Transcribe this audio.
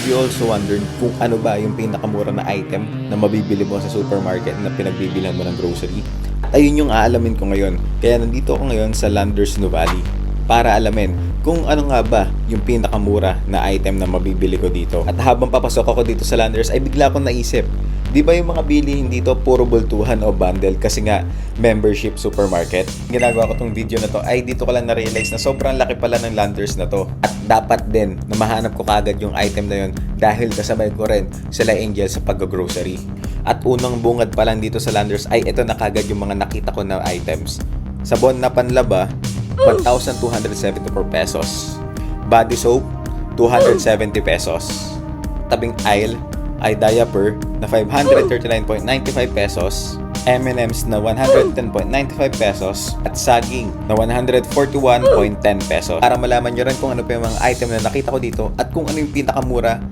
Have you also wondered kung ano ba yung pinakamura na item na mabibili mo sa supermarket na pinagbibilhan mo ng grocery? At ayun yung aalamin ko ngayon. Kaya nandito ako ngayon sa Landers Nuvali para alamin kung ano nga ba yung pinakamura na item na mabibili ko dito. At habang papasok ako dito sa Landers ay bigla akong naisip, di ba yung mga bilihin dito puro bultuhan o bundle kasi nga membership supermarket? Ginagawa ko tong video na to ay dito ko lang na-realize na sobrang laki pala ng Landers na to. At dapat din na mahanap ko kagad yung item na yun dahil kasabay ko rin sila Angel sa pag-grocery. At unang bungad pa lang dito sa Landers ay ito na kagad yung mga nakita ko na items. Sabon na panlaba, 1,274 pesos. Body soap, 270 pesos. Tabing aisle ay diaper na 539.95 pesos, M&M's na 110.95 pesos, at saging na 141.10 pesos. Para malaman nyo rin kung ano pa yung mga item na nakita ko dito at kung ano yung pinakamura